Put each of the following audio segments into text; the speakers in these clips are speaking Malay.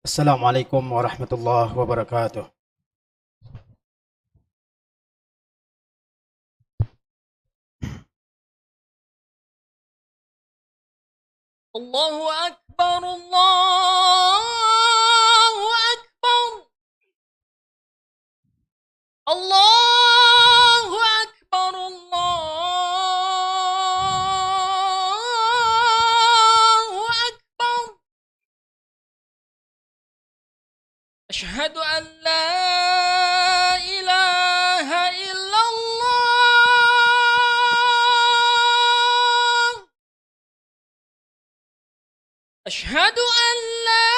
السلام عليكم ورحمة الله وبركاته. الله أكبر الله أكبر الله أكبر الله أكبر. أشهد أن لا إله إلا الله. أشهد أن لا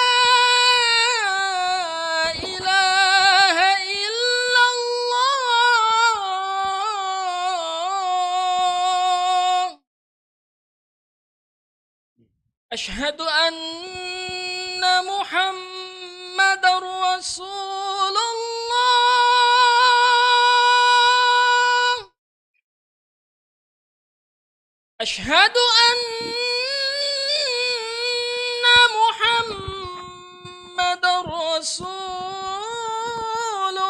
إله إلا الله. أشهد أن محمد رسول الله. أشهد أن محمد رسول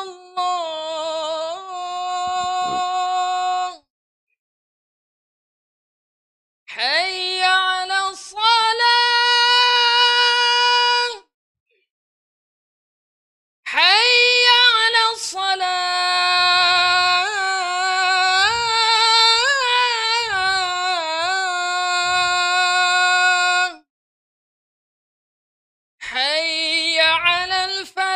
الله. حي على الصلاة. حي على الصلاة. حي على الفلاح.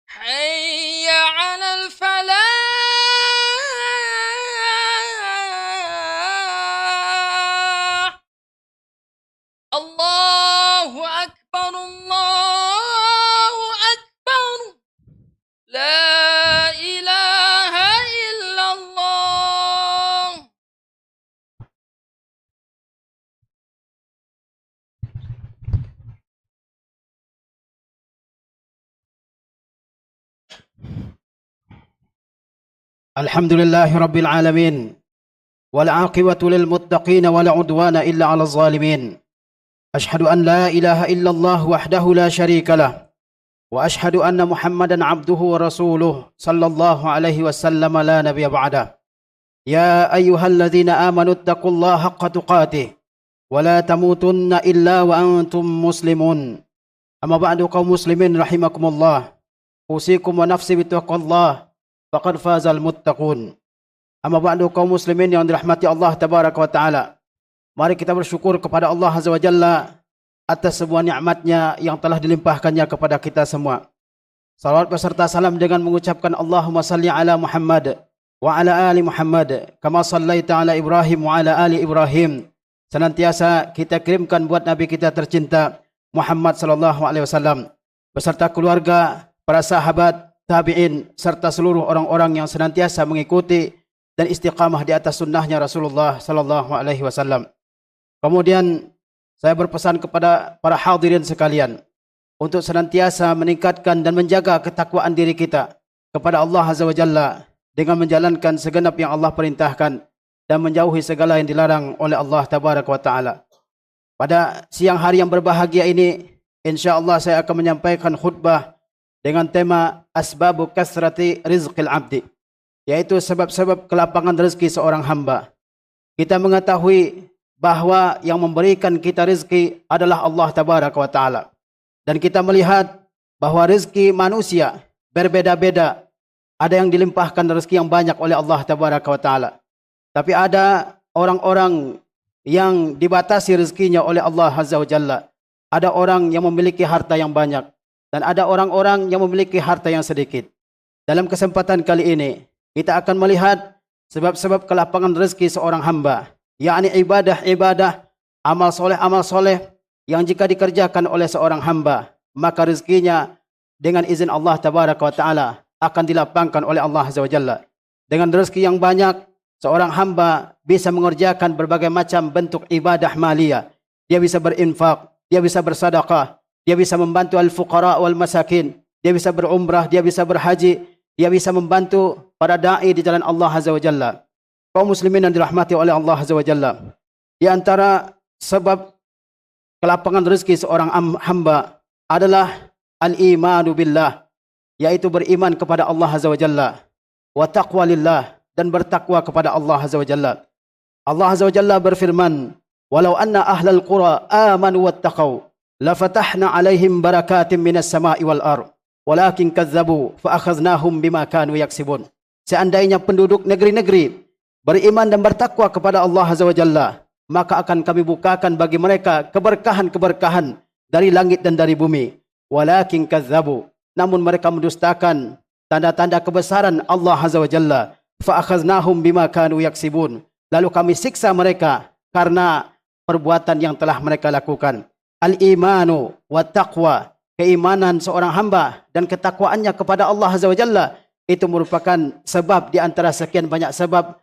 حي على الفلاح. الله أكبر الله أكبر. لا إله إلا الله. الحمد لله رب العالمين، والعاقبة للمتقين ولا عدوان إلا على الظالمين. أشهد أن لا إله إلا الله وحده لا شريك له، وأشهد أن محمدا عبده ورسوله صلى الله عليه وسلم لا نبي بعده. يا أيها الذين آمنوا اتقوا الله حق تقاته ولا تموتن إلا وأنتم مسلمون. أما بعد قوم مسلمين رحمكم الله، أوصيكم ونفسي بتقوى الله faqad fazal muttaqun. Amma ba'du kaum muslimin yang dirahmati Allah tabaraka wa taala. Mari kita bersyukur kepada Allah azza wa jalla atas semua nikmatnya yang telah dilimpahkannya kepada kita semua. Salawat beserta salam dengan mengucapkan Allahumma salli ala Muhammad wa ala ali Muhammad kama sallaita ala Ibrahim wa ala ali Ibrahim. Senantiasa kita kirimkan buat Nabi kita tercinta Muhammad sallallahu alaihi wasallam beserta keluarga, para sahabat, tabi'in, serta seluruh orang-orang yang senantiasa mengikuti dan istiqamah di atas sunnahnya Rasulullah sallallahu alaihi wasallam. Kemudian saya berpesan kepada para hadirin sekalian untuk senantiasa meningkatkan dan menjaga ketakwaan diri kita kepada Allah azza wa jalla dengan menjalankan segenap yang Allah perintahkan dan menjauhi segala yang dilarang oleh Allah tabaraka wa taala. Pada siang hari yang berbahagia ini, insyaallah saya akan menyampaikan khutbah dengan tema asbabu kasrati rizqil abdi, yaitu sebab-sebab kelapangan rezeki seorang hamba. Kita mengetahui bahawa yang memberikan kita rezeki adalah Allah tabaraka wa taala. Dan kita melihat bahawa rezeki manusia berbeda-beda. Ada yang dilimpahkan rezeki yang banyak oleh Allah tabaraka wa taala. Tapi ada orang-orang yang dibatasi rezekinya oleh Allah azza wa jalla. Ada orang yang memiliki harta yang banyak dan ada orang-orang yang memiliki harta yang sedikit. Dalam kesempatan kali ini, kita akan melihat sebab-sebab kelapangan rezeki seorang hamba, yakni ibadah-ibadah, amal soleh yang jika dikerjakan oleh seorang hamba, maka rezekinya dengan izin Allah tabaraka wa taala akan dilapangkan oleh Allah azza wa jalla. Dengan rezeki yang banyak, seorang hamba bisa mengerjakan berbagai macam bentuk ibadah maliyah. Dia bisa berinfak, dia bisa bersedekah, dia bisa membantu al-fuqara wal masakin, dia bisa berumrah, dia bisa berhaji, dia bisa membantu para da'i di jalan Allah azza wa jalla. Kaum muslimin yang dirahmati oleh Allah Azza wa Jalla, di antara sebab kelapangan rezeki seorang hamba adalah al-imanu billah, yaitu beriman kepada Allah Azza wa Jalla, wa taqwa lillah, dan bertakwa kepada Allah Azza wa Jalla. Allah Azza wa Jalla berfirman, walau anna ahlal qura amanu wattaqau lafatahna alaihim barakatim minas sama'i wal ardh walakin kazzabu fa akhadnahum bima kanu yaksibun. Seandainya penduduk negeri-negeri beriman dan bertakwa kepada Allah Azza wa Jalla, maka akan kami bukakan bagi mereka keberkahan-keberkahan dari langit dan dari bumi. Walakin kazzabu, namun mereka mendustakan tanda-tanda kebesaran Allah Azza wa Jalla. Fa akhadnahum bima kanu yaksibun, lalu kami siksa mereka karena perbuatan yang telah mereka lakukan. Al-imanu wa taqwa, keimanan seorang hamba dan ketakwaannya kepada Allah Azza wa Jalla, itu merupakan sebab di antara sekian banyak sebab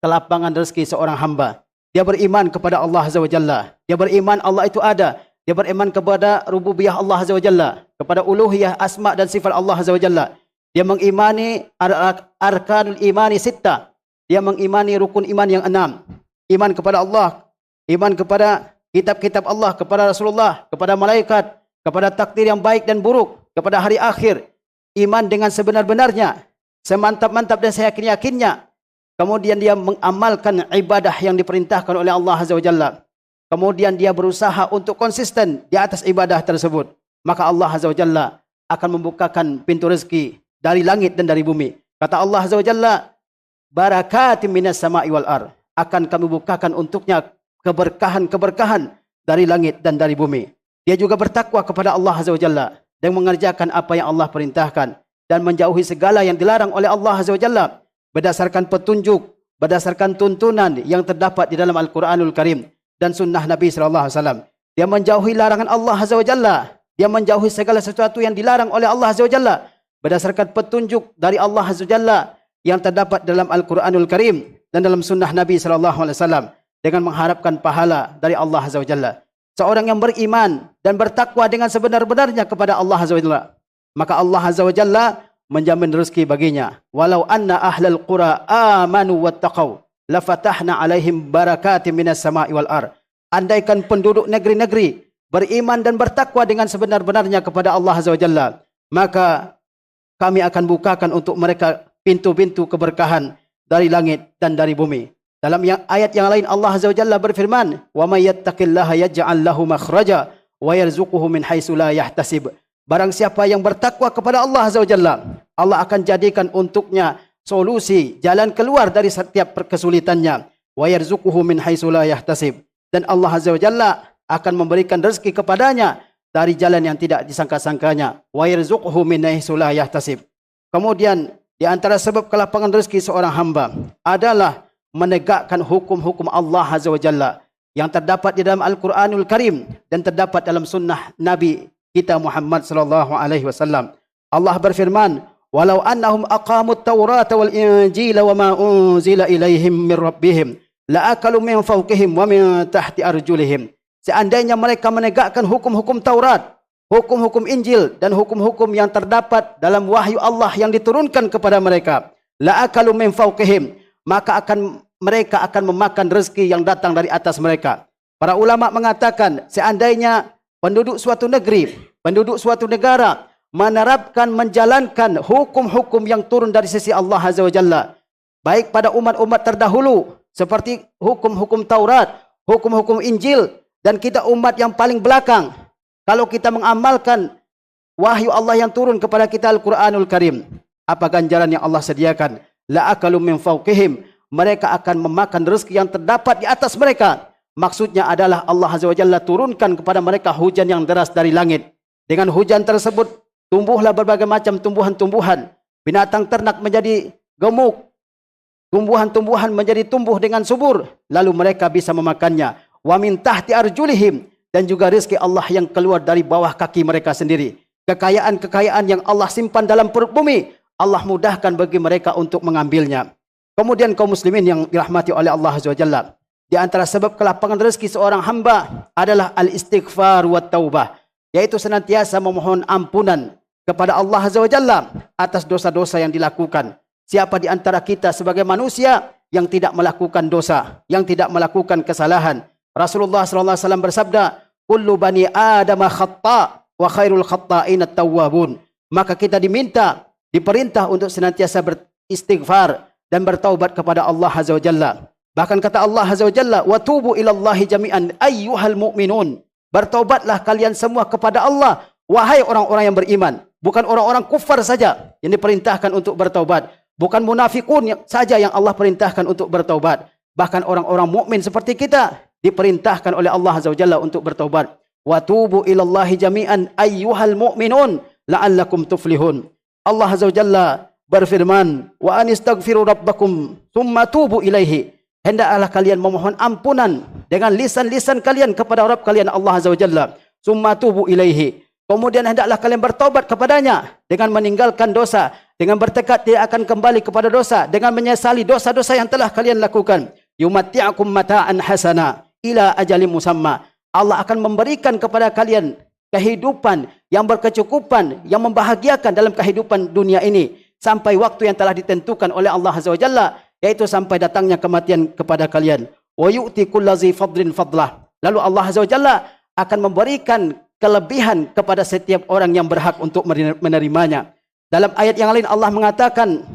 kelapangan rezeki seorang hamba. Dia beriman kepada Allah Azza wa Jalla, dia beriman Allah itu ada, dia beriman kepada rububiyah Allah Azza wa Jalla, kepada uluhiyah asma dan sifat Allah Azza wa Jalla. Dia mengimani arkanul imani sittah, dia mengimani rukun iman yang 6. Iman kepada Allah, iman kepada kitab-kitab Allah, kepada Rasulullah, kepada malaikat, kepada takdir yang baik dan buruk, kepada hari akhir. Iman dengan sebenar-benarnya, semantap-mantap dan seyakin-yakinnya. Kemudian dia mengamalkan ibadah yang diperintahkan oleh Allah Azza wa Jalla. Kemudian dia berusaha untuk konsisten di atas ibadah tersebut. Maka Allah Azza wa Jalla akan membukakan pintu rezeki dari langit dan dari bumi. Kata Allah Azza wa Jalla, barakatim minas sama'i wal ardh, akan kami bukakan untuknya keberkahan-keberkahan dari langit dan dari bumi. Dia juga bertakwa kepada Allah Azza wa Jalla dan mengerjakan apa yang Allah perintahkan dan menjauhi segala yang dilarang oleh Allah Azza wa Jalla berdasarkan petunjuk, berdasarkan tuntunan yang terdapat di dalam Al-Quranul Karim dan sunnah Nabi SAW. Dia menjauhi larangan Allah Azza wa Jalla. Dia menjauhi segala sesuatu yang dilarang oleh Allah Azza wa Jalla berdasarkan petunjuk dari Allah Azza wa Jalla yang terdapat dalam Al-Quranul Karim dan dalam sunnah Nabi SAW, dengan mengharapkan pahala dari Allah Azza wa Jalla. Seorang yang beriman dan bertakwa dengan sebenar-benarnya kepada Allah Azza wa Jalla, maka Allah Azza wa Jalla menjamin rezeki baginya. Walau anna ahlal qura amanu wattaqau lafatahna alaihim barakatim minas sama'i wal ardh. Andaikan penduduk negeri-negeri beriman dan bertakwa dengan sebenar-benarnya kepada Allah Azza wa Jalla, maka kami akan bukakan untuk mereka pintu-pintu keberkahan dari langit dan dari bumi. Dalam ayat yang lain Allah Azza wa Jalla berfirman, "Wa may yattaqillaha yaj'al lahu makhraja wa yarzuquhu min haitsu la yahtasib." Barang siapa yang bertakwa kepada Allah Azza wa Jalla, Allah akan jadikan untuknya solusi, jalan keluar dari setiap kesulitannya. Wa yarzuquhu min haitsu la yahtasib. Dan Allah Azza wa Jalla akan memberikan rezeki kepadanya dari jalan yang tidak disangka-sangkanya. Wa yarzuquhu min haitsu la yahtasib. Kemudian di antara sebab kelapangan rezeki seorang hamba adalah menegakkan hukum-hukum Allah Azza wa Jalla yang terdapat di dalam Al-Quranul Karim dan terdapat dalam sunnah Nabi kita Muhammad sallallahu alaihi wasallam. Allah berfirman, "Walau annahum aqamut Taurata wal Injila wa ma unzila ilaihim min rabbihim la akalu min fawqihim wa min tahti arjulihim." Seandainya mereka menegakkan hukum-hukum Taurat, hukum-hukum Injil dan hukum-hukum yang terdapat dalam wahyu Allah yang diturunkan kepada mereka, la akalu min fawqihim, maka mereka akan memakan rezeki yang datang dari atas mereka. Para ulama mengatakan, seandainya penduduk suatu negeri, penduduk suatu negara menerapkan, menjalankan hukum-hukum yang turun dari sisi Allah Azza wa Jalla, baik pada umat-umat terdahulu seperti hukum-hukum Taurat, hukum-hukum Injil, dan kita umat yang paling belakang, kalau kita mengamalkan wahyu Allah yang turun kepada kita Al-Quranul Karim, apa ganjaran yang Allah sediakan? La akalu min fawqihim, mereka akan memakan rezeki yang terdapat di atas mereka. Maksudnya adalah Allah Azza wa Jalla turunkan kepada mereka hujan yang deras dari langit. Dengan hujan tersebut tumbuhlah berbagai macam tumbuhan-tumbuhan. Binatang ternak menjadi gemuk. Tumbuhan-tumbuhan menjadi tumbuh dengan subur. Lalu mereka bisa memakannya. Wa min tahti arjulihim, dan juga rezeki Allah yang keluar dari bawah kaki mereka sendiri. Kekayaan-kekayaan yang Allah simpan dalam perut bumi, Allah mudahkan bagi mereka untuk mengambilnya. Kemudian kaum muslimin yang dirahmati oleh Allah Azza wa Jalla, di antara sebab kelapangan rezeki seorang hamba adalah al-istighfar wa taubah, yaitu senantiasa memohon ampunan kepada Allah Azza wa Jalla atas dosa-dosa yang dilakukan. Siapa di antara kita sebagai manusia yang tidak melakukan dosa, yang tidak melakukan kesalahan. Rasulullah SAW bersabda, kullu bani Adam khata' wa khairul khata'in at-tawwabun. Maka kita diperintah untuk senantiasa beristighfar dan bertaubat kepada Allah Azza wa Jalla. Bahkan kata Allah Azza wa Jalla, wa tubu ilallahi jami'an ayyuhal mu'minun. Bertaubatlah kalian semua kepada Allah, wahai orang-orang yang beriman. Bukan orang-orang kufar saja yang diperintahkan untuk bertaubat. Bukan munafikun saja yang Allah perintahkan untuk bertaubat. Bahkan orang-orang mukmin seperti kita diperintahkan oleh Allah Azza wa Jalla untuk bertaubat. Wa tubu ilallahi jami'an ayyuhal mu'minun la'allakum tuflihun. Allah Azza wa Jalla berfirman, wa anistaghfiru rabbakum thumma tubu ilaihi. Hendaklah kalian memohon ampunan dengan lisan-lisan kalian kepada Rabb kalian Allah Azza wa Jalla. Thumma tubu ilaihi. Kemudian hendaklah kalian bertaubat kepadanya dengan meninggalkan dosa, dengan bertekad tidak akan kembali kepada dosa, dengan menyesali dosa-dosa yang telah kalian lakukan. Yumatti'akum mata'an hasana ila ajalim musamma. Allah akan memberikan kepada kalian kehidupan yang berkecukupan, yang membahagiakan dalam kehidupan dunia ini sampai waktu yang telah ditentukan oleh Allah Azza wa Jalla, yaitu sampai datangnya kematian kepada kalian. Wa yu'ti kullazi fadlin fadlah. Lalu Allah Azza wa Jalla akan memberikan kelebihan kepada setiap orang yang berhak untuk menerimanya. Dalam ayat yang lain Allah mengatakan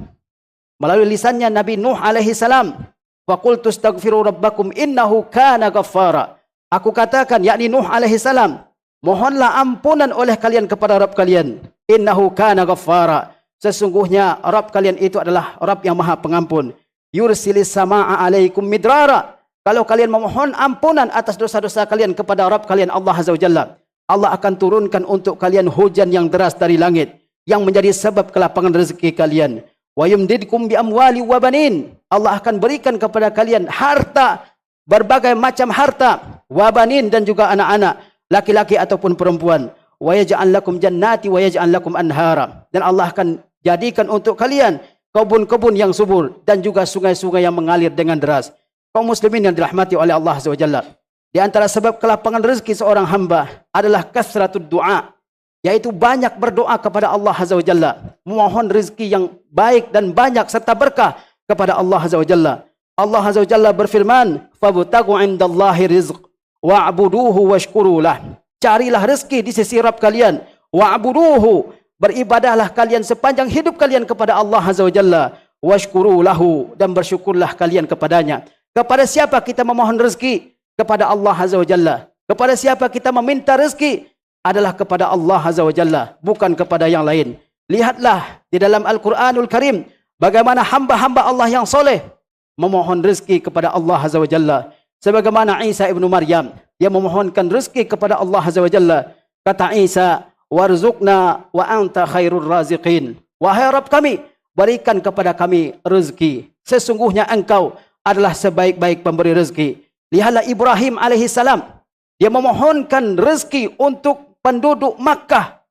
melalui lisannya Nabi Nuh alaihi salam, faqultu astaghfiru rabbakum innahu kana ghaffara. Aku katakan, yakni Nuh alaihi salam, mohonlah ampunan oleh kalian kepada Rabb kalian. Innahu kana ghaffara. Sesungguhnya Rabb kalian itu adalah Rabb yang Maha Pengampun. Yursilis samaa'a alaikum midrara. Kalau kalian memohon ampunan atas dosa-dosa kalian kepada Rabb kalian Allah Azza wa Jalla, Allah akan turunkan untuk kalian hujan yang deras dari langit yang menjadi sebab kelapangan rezeki kalian. Wa yumdidkum bi amwali wa banin. Allah akan berikan kepada kalian harta, berbagai macam harta, wa banin, dan juga anak-anak, laki-laki ataupun perempuan. Wa yaj'al lakum jannati wa yaj'al lakum anhara. Dan Allah akan jadikan untuk kalian kebun-kebun yang subur dan juga sungai-sungai yang mengalir dengan deras. Kaum muslimin yang dirahmati oleh Allah Azza wa Jalla, di antara sebab kelapangan rezeki seorang hamba adalah kasratud du'a, yaitu banyak berdoa kepada Allah Azza wa Jalla, memohon rezeki yang baik dan banyak serta berkah kepada Allah Azza wa Jalla. Allah Azza wa Jalla berfirman, fabtaghu 'indallahi rizq wa'buduhu washkuru lah. Carilah rezeki di sisi Rabb kalian, wa'buduhu, beribadahlah kalian sepanjang hidup kalian kepada Allah Azza wa Jalla, washkuru lahu, dan bersyukurlah kalian kepadanya. Kepada siapa kita memohon rezeki? Kepada Allah Azza wa Jalla. Kepada siapa kita meminta rezeki? Adalah kepada Allah Azza wa Jalla, bukan kepada yang lain. Lihatlah di dalam Al-Quranul Karim bagaimana hamba-hamba Allah yang soleh memohon rezeki kepada Allah Azza wa Jalla. Sebagaimana Isa ibnu Maryam, dia memohonkan rezeki kepada Allah Azza wa Jalla. Kata Isa, warzuqna wa anta khairur raziqin. Wahai Rabb kami, berikan kepada kami rezeki. Sesungguhnya engkau adalah sebaik-baik pemberi rezeki. Lihatlah Ibrahim alaihi salam, dia memohonkan rezeki untuk penduduk Makkah,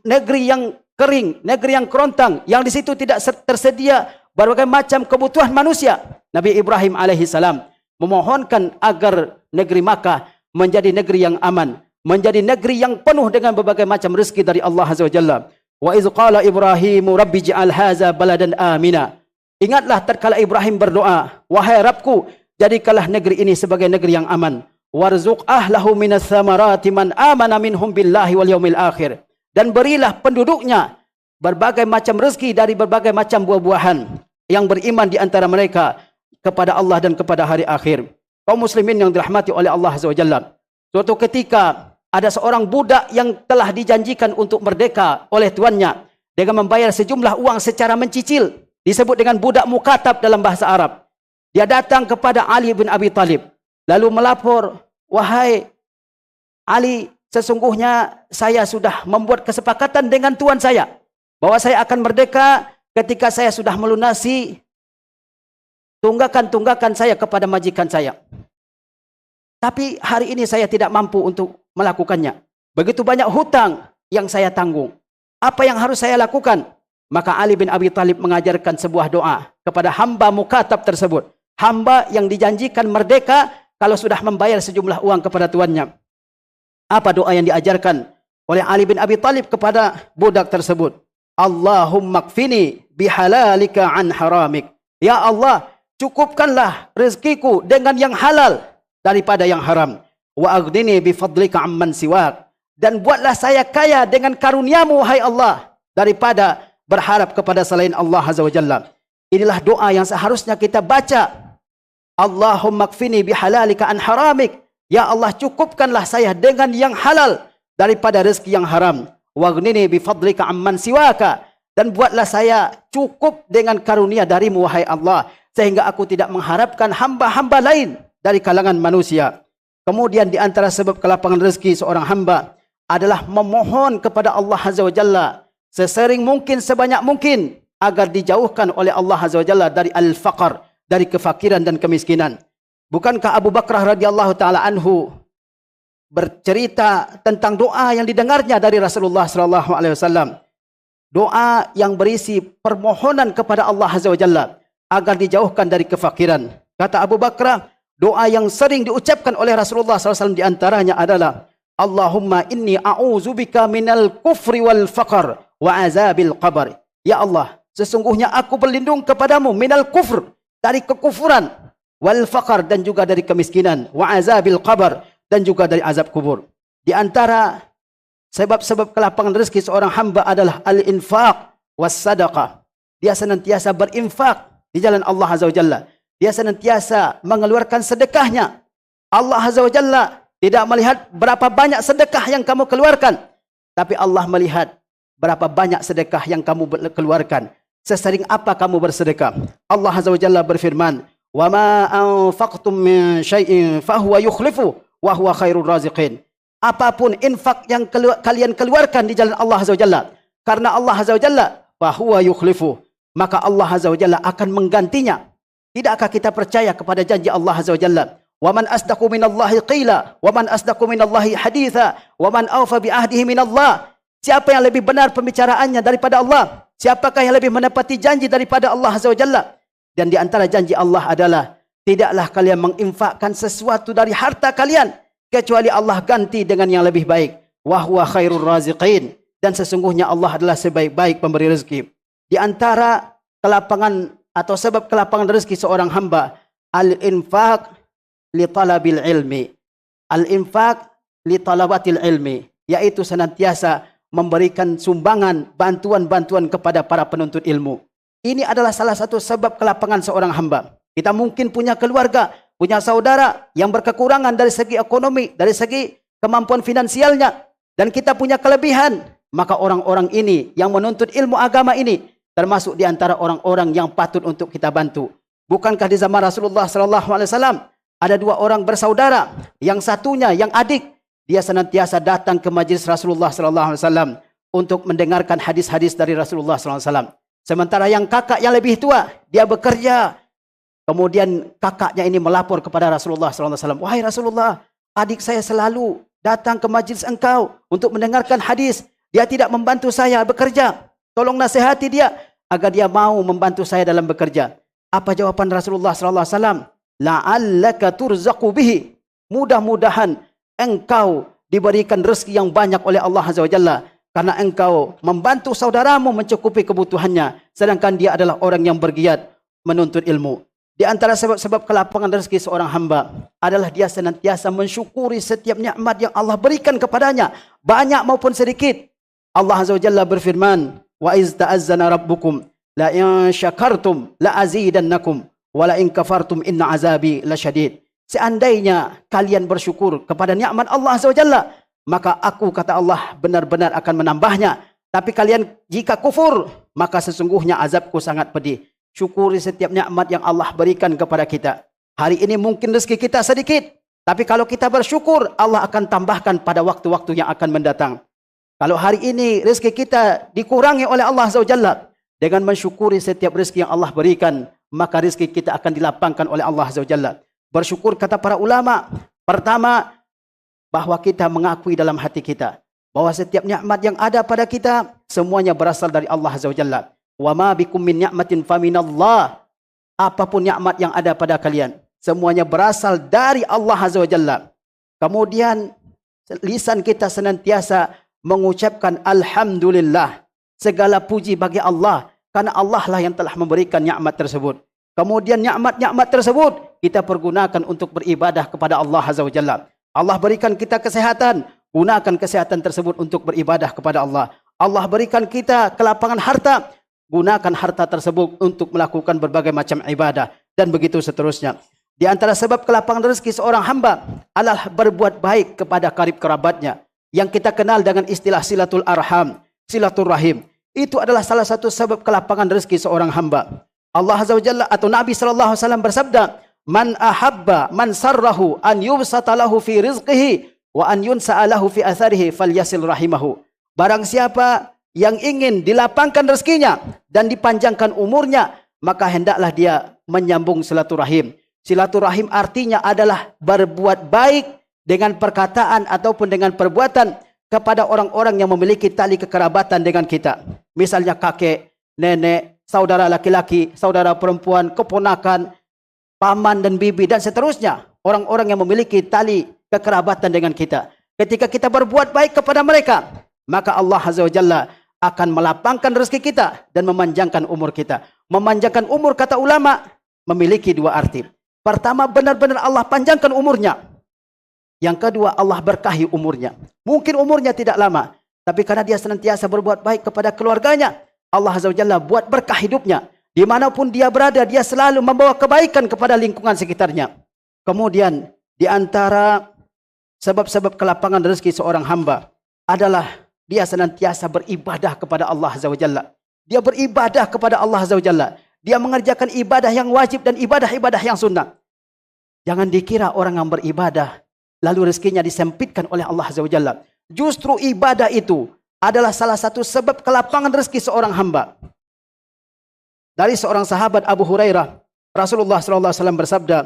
negeri yang kering, negeri yang kerontang, yang di situ tidak tersedia berbagai macam kebutuhan manusia. Nabi Ibrahim alaihi salam memohonkan agar negeri Makkah menjadi negeri yang aman, menjadi negeri yang penuh dengan berbagai macam rezeki dari Allah Azza wa Jalla. Wa iz qala Ibrahimu rabbi ij'al hadza baladan amina. Ingatlah tatkala Ibrahim berdoa, wahai Rabbku, jadikanlah negeri ini sebagai negeri yang aman. Warzuq ahlahu minas thamarati man amana minhum billahi wal yaumil akhir. Dan berilah penduduknya berbagai macam rezeki dari berbagai macam buah-buahan yang beriman di antara mereka kepada Allah dan kepada hari akhir. Kaum muslimin yang dirahmati oleh Allah Azza wa Jalla, suatu ketika ada seorang budak yang telah dijanjikan untuk merdeka oleh tuannya dengan membayar sejumlah uang secara mencicil. Disebut dengan budak mukatab dalam bahasa Arab. Dia datang kepada Ali bin Abi Talib, lalu melapor, wahai Ali, sesungguhnya saya sudah membuat kesepakatan dengan tuan saya bahwa saya akan merdeka ketika saya sudah melunasi tunggakan-tunggakan saya kepada majikan saya. Tapi hari ini saya tidak mampu untuk melakukannya. Begitu banyak hutang yang saya tanggung. Apa yang harus saya lakukan? Maka Ali bin Abi Talib mengajarkan sebuah doa kepada hamba mukatab tersebut. Hamba yang dijanjikan merdeka kalau sudah membayar sejumlah uang kepada tuannya. Apa doa yang diajarkan oleh Ali bin Abi Talib kepada budak tersebut? Allahumma kfini bihalalika an haramik. Ya Allah, cukupkanlah rezekiku dengan yang halal daripada yang haram. Wa aghnini bi fadlika amman siwak, dan buatlah saya kaya dengan karuniamu wahai Allah daripada berharap kepada selain Allah Azza wa Jalla. Inilah doa yang seharusnya kita baca. Allahumma kfini bihalalika an haramik. Ya Allah, cukupkanlah saya dengan yang halal daripada rezeki yang haram. Waghnini bifadlika amman siwaka, dan buatlah saya cukup dengan karunia darimu wahai Allah, sehingga aku tidak mengharapkan hamba-hamba lain dari kalangan manusia. Kemudian di antara sebab kelapangan rezeki seorang hamba adalah memohon kepada Allah Azza wa Jalla sesering mungkin, sebanyak mungkin, agar dijauhkan oleh Allah Azza wa Jalla dari al-faqr, dari kefakiran dan kemiskinan. Bukankah Abu Bakrah radhiyallahu taala anhu bercerita tentang doa yang didengarnya dari Rasulullah sallallahu alaihi wasallam? Doa yang berisi permohonan kepada Allah Azza wa Jalla agar dijauhkan dari kefakiran. Kata Abu Bakrah, doa yang sering diucapkan oleh Rasulullah SAW di antaranya adalah Allahumma inni a'udzubika minal kufri wal faqr wa azabil qabr. Ya Allah, sesungguhnya aku berlindung kepadamu minal kufr, dari kekufuran, wal faqr, dan juga dari kemiskinan, wa azabil qabr, dan juga dari azab kubur. Di antara sebab-sebab kelapangan rezeki seorang hamba adalah al-infaq was sadaqah. Dia senantiasa berinfak di jalan Allah Azza wa Jalla. Dia senantiasa mengeluarkan sedekahnya. Allah Azza wa Jalla tidak melihat berapa banyak sedekah yang kamu keluarkan, tapi Allah melihat berapa banyak sedekah yang kamu keluarkan. Sesering apa kamu bersedekah. Allah Azza wa Jalla berfirman, "Wa ma anfaqtum min syai'in fahuwa yukhlifu wa huwa khairur raziqin." Apapun infak yang kalian keluarkan di jalan Allah Azza wa Jalla, karena Allah Azza wa Jalla, fahuwa yukhlifu, maka Allah Azza wa Jalla akan menggantinya. Tidakkah kita percaya kepada janji Allah Azza wa Jalla? Wa man asdaqu minallahi qila, wa man asdaqu minallahi haditha, wa man awfa bi ahdihi minallah. Siapa yang lebih benar pembicaraannya daripada Allah? Siapakah yang lebih menepati janji daripada Allah Azza wa Jalla? Dan di antara janji Allah adalah, tidaklah kalian menginfakkan sesuatu dari harta kalian kecuali Allah ganti dengan yang lebih baik. Wa huwa khairur raziqin, dan sesungguhnya Allah adalah sebaik-baik pemberi rezeki. Di antara kelapangan atau sebab kelapangan rezeki seorang hamba, al-infaq li talabil ilmi. Al-infaq li talabatil ilmi, yaitu senantiasa memberikan sumbangan, bantuan-bantuan kepada para penuntut ilmu. Ini adalah salah satu sebab kelapangan seorang hamba. Kita mungkin punya keluarga, punya saudara yang berkekurangan dari segi ekonomi, dari segi kemampuan finansialnya, dan kita punya kelebihan. Maka orang-orang ini yang menuntut ilmu agama ini termasuk di antara orang-orang yang patut untuk kita bantu. Bukankah di zaman Rasulullah SAW ada dua orang bersaudara, yang satunya, yang adik, dia senantiasa datang ke majlis Rasulullah SAW untuk mendengarkan hadis-hadis dari Rasulullah SAW. Sementara yang kakak yang lebih tua, dia bekerja. Kemudian kakaknya ini melapor kepada Rasulullah SAW. Wahai Rasulullah, adik saya selalu datang ke majlis engkau untuk mendengarkan hadis. Dia tidak membantu saya bekerja. Tolong nasihati dia agar dia mau membantu saya dalam bekerja. Apa jawaban Rasulullah SAW? La'allaka turzaqu bihi. Mudah-mudahan engkau diberikan rezeki yang banyak oleh Allah Azza wa Jalla, karena engkau membantu saudaramu mencukupi kebutuhannya, sedangkan dia adalah orang yang bergiat menuntut ilmu. Di antara sebab-sebab kelapangan rezeki seorang hamba adalah dia senantiasa mensyukuri setiap nikmat yang Allah berikan kepadanya, banyak maupun sedikit. Allah Azza wa Jalla berfirman, "Wa iz ta'azzana rabbukum la in syakartum la azidannakum wa la in kafartum inna azabi lasyadid." Seandainya kalian bersyukur kepada nikmat Allah Azza wa Jalla, maka aku, kata Allah, benar-benar akan menambahnya. Tapi kalian jika kufur, maka sesungguhnya azabku sangat pedih. Syukuri setiap nikmat yang Allah berikan kepada kita. Hari ini mungkin rezeki kita sedikit, tapi kalau kita bersyukur, Allah akan tambahkan pada waktu-waktu yang akan mendatang. Kalau hari ini rezeki kita dikurangi oleh Allah Azza wa Jalla, dengan mensyukuri setiap rezeki yang Allah berikan, maka rezeki kita akan dilapangkan oleh Allah Azza wa Jalla. Bersyukur, kata para ulama, pertama, bahwa kita mengakui dalam hati kita bahwa setiap nikmat yang ada pada kita semuanya berasal dari Allah Azza wa Jalla. Wa ma bikum min ni'matin faminallah. Apapun nikmat yang ada pada kalian, semuanya berasal dari Allah Azza wa Jalla. Kemudian lisan kita senantiasa mengucapkan alhamdulillah. Segala puji bagi Allah, karena Allah lah yang telah memberikan nikmat tersebut. Kemudian nikmat-nikmat tersebut kita pergunakan untuk beribadah kepada Allah Azza wa Jalla. Allah berikan kita kesehatan, gunakan kesehatan tersebut untuk beribadah kepada Allah. Allah berikan kita kelapangan harta, gunakan harta tersebut untuk melakukan berbagai macam ibadah, dan begitu seterusnya. Di antara sebab kelapangan rezeki seorang hamba adalah berbuat baik kepada karib kerabatnya, yang kita kenal dengan istilah silatul arham, silaturrahim. Itu adalah salah satu sebab kelapangan rezeki seorang hamba. Allah Azza wa Jalla atau Nabi sallallahu alaihi wasallam bersabda, "Man ahabba man sarrahu an yubsata lahu fi rizqihi wa an yunsa'a lahu fi atharihi falyasil rahimahu." Barang siapa yang ingin dilapangkan rezekinya dan dipanjangkan umurnya, maka hendaklah dia menyambung silaturahim. Silaturahim artinya adalah berbuat baik dengan perkataan ataupun dengan perbuatan kepada orang-orang yang memiliki tali kekerabatan dengan kita. Misalnya kakek, nenek, saudara laki-laki, saudara perempuan, keponakan, paman dan bibi dan seterusnya. Orang-orang yang memiliki tali kekerabatan dengan kita. Ketika kita berbuat baik kepada mereka, maka Allah Azza wa Jalla akan melapangkan rezeki kita dan memanjangkan umur kita. Memanjangkan umur, kata ulama, memiliki dua arti. Pertama, benar-benar Allah panjangkan umurnya. Yang kedua, Allah berkahi umurnya. Mungkin umurnya tidak lama, tapi karena dia senantiasa berbuat baik kepada keluarganya, Allah Azza wa Jalla buat berkah hidupnya. Dimanapun dia berada, dia selalu membawa kebaikan kepada lingkungan sekitarnya. Kemudian, di antara sebab-sebab kelapangan rezeki seorang hamba adalah dia senantiasa beribadah kepada Allah Azza wa Jalla. Dia beribadah kepada Allah Azza wa Jalla. Dia mengerjakan ibadah yang wajib dan ibadah-ibadah yang sunnah. Jangan dikira orang yang beribadah lalu rezekinya disempitkan oleh Allah Azza wa Jalla. Justru ibadah itu adalah salah satu sebab kelapangan rezeki seorang hamba. Dari seorang sahabat Abu Hurairah, Rasulullah sallallahu alaihi wasallam bersabda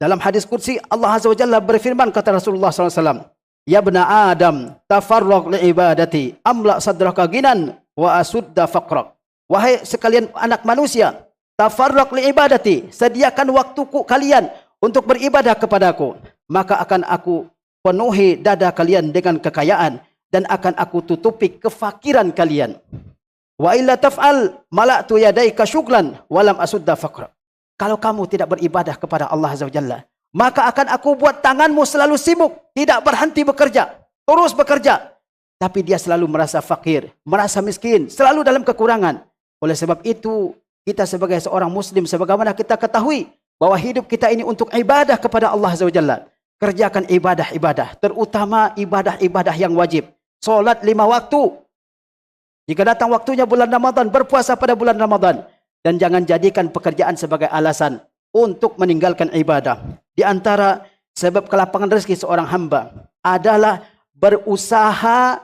dalam hadis qudsi, Allah Azza wa Jalla berfirman, kata Rasulullah sallallahu alaihi wasallam, "Ya bna Adam, tafarraq li ibadati, amla sadraka ginan wa asudda faqrak." Wahai sekalian anak manusia, tafarraq li ibadati, sediakan waktuku kalian untuk beribadah kepadaku, maka akan aku penuhi dada kalian dengan kekayaan dan akan aku tutupi kefakiran kalian. Wa illa taf'al mala'tu yadaika syuglan walam asudda faqra. Kalau kamu tidak beribadah kepada Allah Azza wa Jalla, maka akan aku buat tanganmu selalu sibuk, tidak berhenti bekerja, terus bekerja. Tapi dia selalu merasa fakir, merasa miskin, selalu dalam kekurangan. Oleh sebab itu, kita sebagai seorang muslim, sebagaimana kita ketahui bahwa hidup kita ini untuk ibadah kepada Allah Azza wa Jalla. Kerjakan ibadah-ibadah, terutama ibadah-ibadah yang wajib. Solat 5 waktu. Jika datang waktunya bulan Ramadan, berpuasa pada bulan Ramadan. Dan jangan jadikan pekerjaan sebagai alasan untuk meninggalkan ibadah. Di antara sebab kelapangan rezeki seorang hamba adalah berusaha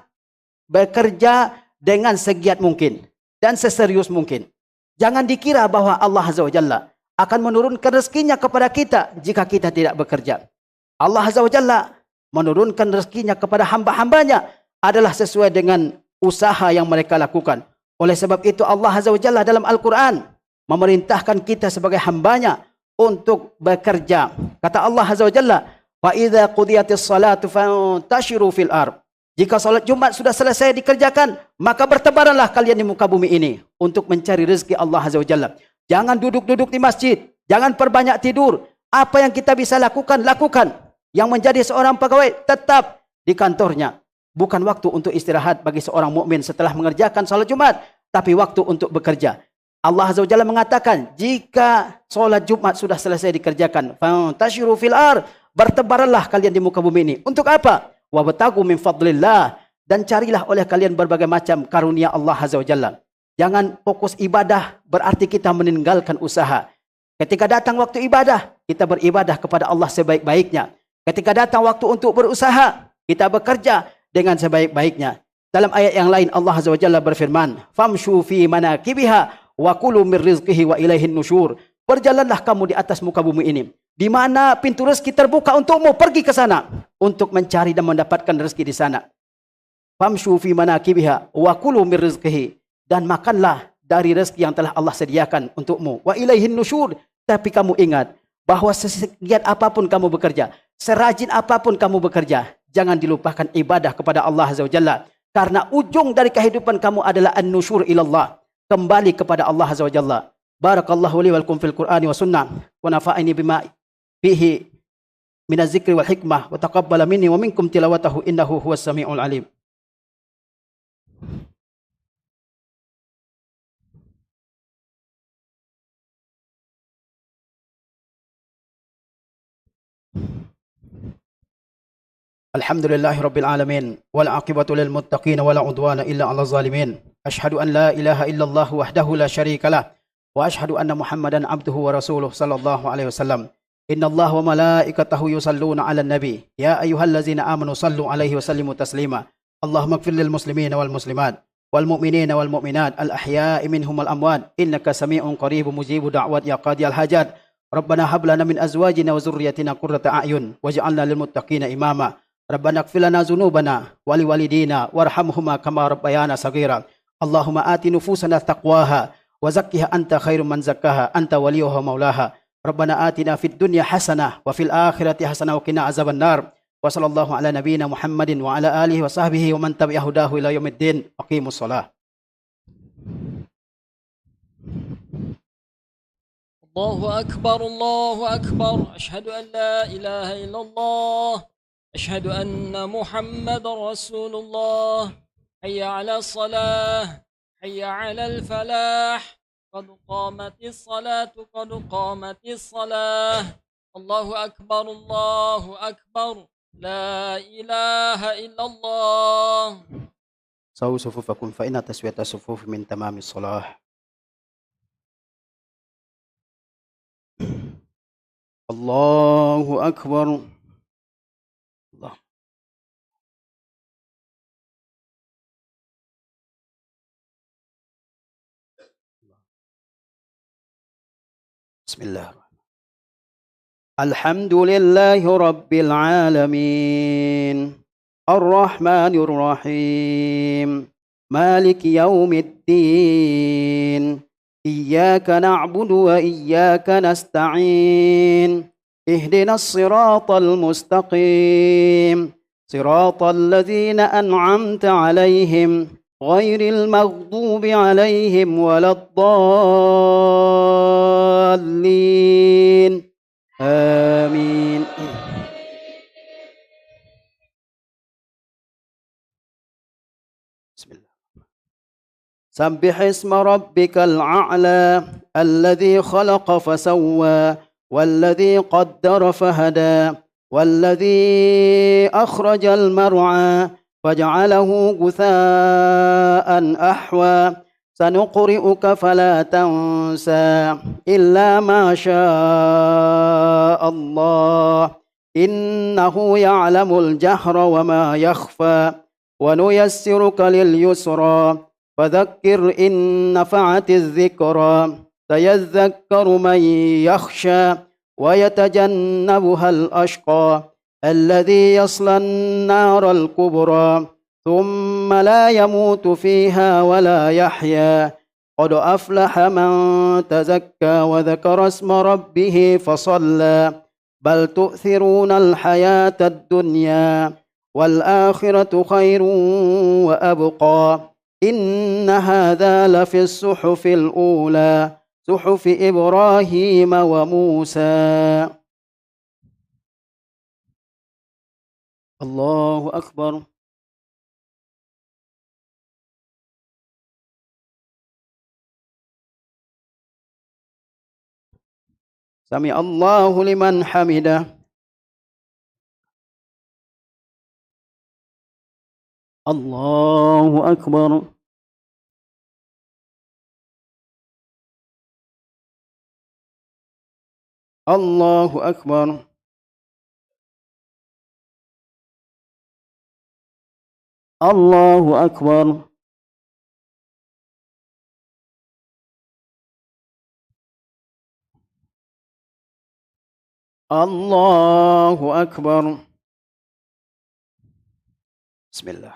bekerja dengan segiat mungkin dan seserius mungkin. Jangan dikira bahwa Allah Azza wa Jalla akan menurunkan rezekinya kepada kita jika kita tidak bekerja. Allah Azza wa Jalla menurunkan rezekinya kepada hamba-hambanya adalah sesuai dengan usaha yang mereka lakukan. Oleh sebab itu Allah Azza wa Jalla dalam Al-Quran memerintahkan kita sebagai hambanya untuk bekerja. Kata Allah Azza wa Jalla, "Fa-idza qudiyatis salatu fantashiru fil ardh." Jika salat Jumat sudah selesai dikerjakan, maka bertebaranlah kalian di muka bumi ini untuk mencari rezeki Allah Azza wa Jalla. Jangan duduk-duduk di masjid, jangan perbanyak tidur. Apa yang kita bisa lakukan, lakukan. Yang menjadi seorang pegawai tetap di kantornya. Bukan waktu untuk istirahat bagi seorang mukmin setelah mengerjakan salat Jumat, tapi waktu untuk bekerja. Allah Azza wa Jalla mengatakan, jika salat Jumat sudah selesai dikerjakan, fantashiru fil ardh, bertebaranlah kalian di muka bumi ini. Untuk apa? Wabtagu min fadlillah, dan carilah oleh kalian berbagai macam karunia Allah Azza wa Jalla. Jangan fokus ibadah berarti kita meninggalkan usaha. Ketika datang waktu ibadah, kita beribadah kepada Allah sebaik-baiknya. Ketika datang waktu untuk berusaha, kita bekerja dengan sebaik-baiknya. Dalam ayat yang lain Allah Azza wa Jalla berfirman, "Famshu fi manakibiha wa kulu min rizqihi wa ilaihin nusyur." Berjalanlah kamu di atas muka bumi ini. Di mana pintu rezeki terbuka untukmu, pergi ke sana untuk mencari dan mendapatkan rezeki di sana. Famshu fi manakibiha wa kulu min rizqihi, dan makanlah dari rezeki yang telah Allah sediakan untukmu. Wa ilaihin nusyur, tapi kamu ingat bahwa segiat apapun kamu bekerja, serajin apapun kamu bekerja, jangan dilupakan ibadah kepada Allah Azza wa Jalla. Karena ujung dari kehidupan kamu adalah an-nusyur ilallah, kembali kepada Allah Azza wa Jalla. Barakallahu li wa lakum fil Qur'ani wa sunnah wa nafa'ani bima fihi min az-zikri wal hikmah wa taqabbala minni wa minkum tilawatahu innahu huwas samiul alim. Alhamdulillahi rabbil alamin wal aqibatu lil muttaqin wala udwana illa 'alal zalimin. Asyhadu an la ilaha illallah wahdahu la syarikalah wa asyhadu anna Muhammadan abduhu wa rasuluh sallallahu alaihi wasallam. Innallaha wa malaikatahu yusalluna 'alan nabi ya ayyuhallazina amanu sallu 'alaihi wa sallimu taslima. Allahumma ighfir lil muslimina wal muslimat wal mu'minina wal mu'minat al ahya'i minhum wal amwat innaka sami'un qaribun mujibu da'wat ya qadiyal hajat. Rabbana hab lana min azwajina wa dhurriyyatina qurrata a'yun waj'alna lil muttaqina imama. Rabbana ighfir lana dzunubana wa liwalidina warhamhuma kama rabbayana saghira. Allahumma ati nufusana taqwaha wa zakkiha anta khairum man zakkaha anta waliyuha maulaha. Rabbana atina fid dunya hasanah wa fil akhirati hasanah wa qina azaban nar. Wa sallallahu ala nabiyyina Muhammadin wa ala alihi wa sahbihi wa man tabi'ahu dahu ila yaumiddin. Aqimus shalah. Allahu akbar, Allahu akbar. Asyhadu an la ilaha illallah. أشهد أن محمد رسول الله. حي على الصلاة، حي على الفلاح، قد قامت الصلاة، قد قامت الصلاة. الله أكبر، الله أكبر، لا إله إلا الله. سووا صفوفكم فإن تسوية الصفوف من تمام الصلاة. الله أكبر. الله. بسم الله. الحمد لله رب العالمين الرحمن الرحيم مالك يوم الدين إياك نعبد وإياك نستعين اهدنا الصراط المستقيم صراط الذين أنعمت عليهم غير المغضوب عليهم ولا الضالين آمين. بسم الله. سبح اسم ربك الأعلى الذي خلق فسوى والذي قدر فهدى والذي أخرج المرعى فجعله غثاء أحوى سنقرئك فلا تنسى إلا ما شاء الله إنه يعلم الجهر وما يخفى ونيسرك لليسرى فذكر إن نفعت الذكرى سيذكر من يخشى ويتجنبها الأشقى الذي يصلى النار الكبرى ثم لا يموت فيها ولا يحيا قد أفلح من تزكى وذكر اسم ربه فصلى بل تؤثرون الحياة الدنيا والآخرة خير وأبقى إن هذا لفي الصحف الأولى صحف إبراهيم وموسى. الله أكبر. سمع الله لمن حمده. الله أكبر. الله أكبر. الله أكبر. الله أكبر. بسم الله.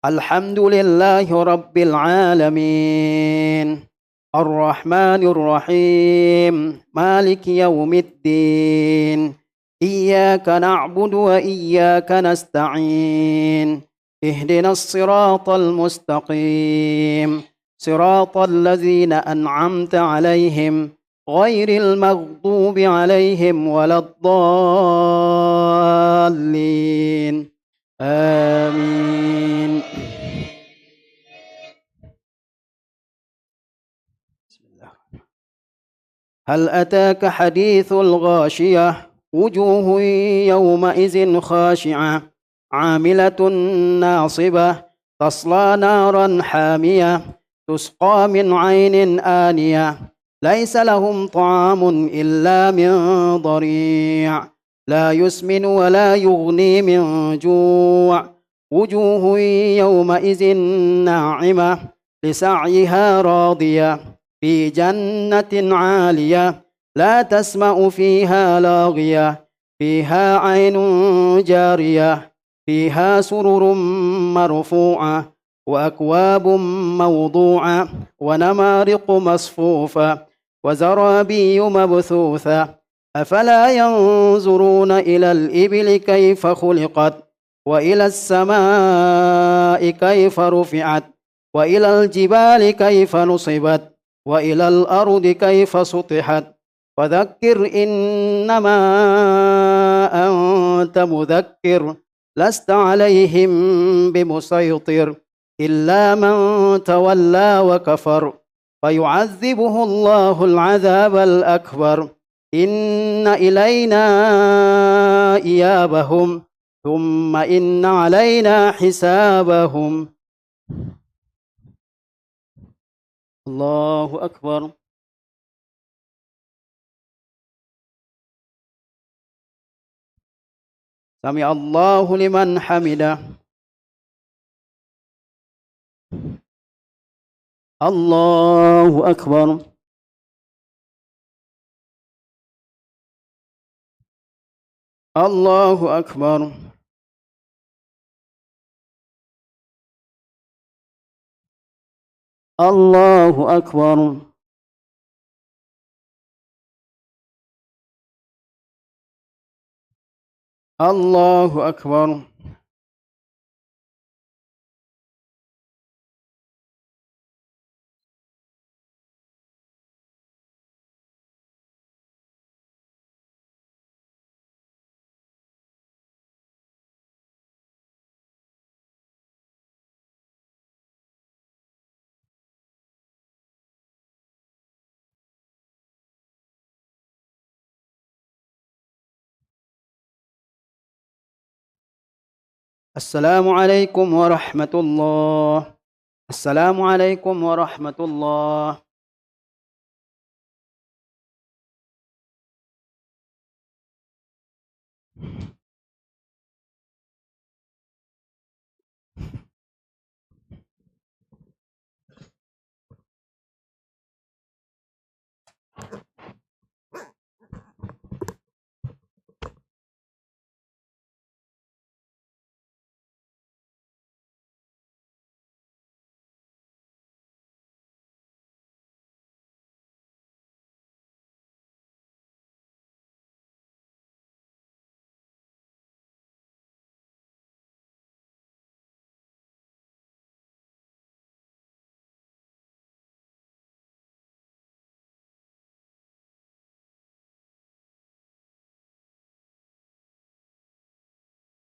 الحمد لله رب العالمين الرحمن الرحيم مالك يوم الدين إياك نعبد وإياك نستعين اهدنا الصراط المستقيم صراط الذين أنعمت عليهم غير المغضوب عليهم ولا الضالين آمين. هل أتاك حديث الغاشية وجوه يومئذ خاشعة عاملة ناصبة تصلى نارا حامية تسقى من عين آنية ليس لهم طعام إلا من ضريع لا يسمن ولا يغني من جوع وجوه يومئذ ناعمة لسعيها راضية في جنة عالية لا تسمع فيها لاغية فيها عين جارية فيها سرر مرفوعة وأكواب موضوعة ونمارق مصفوفة وزرابي مبثوثة أفلا ينظرون إلى الإبل كيف خلقت وإلى السماء كيف رفعت وإلى الجبال كيف نصبت وإلى الأرض كيف سطحت فذكر إنما أنت مذكر لست عليهم بمسيطر إلا من تولى وكفر فيعذبه الله العذاب الأكبر إن إلينا إيابهم ثم إن علينا حسابهم. الله أكبر. سمع الله لمن حمده. الله أكبر. الله أكبر. الله أكبر. الله أكبر. السلام عليكم ورحمة الله. السلام عليكم ورحمة الله.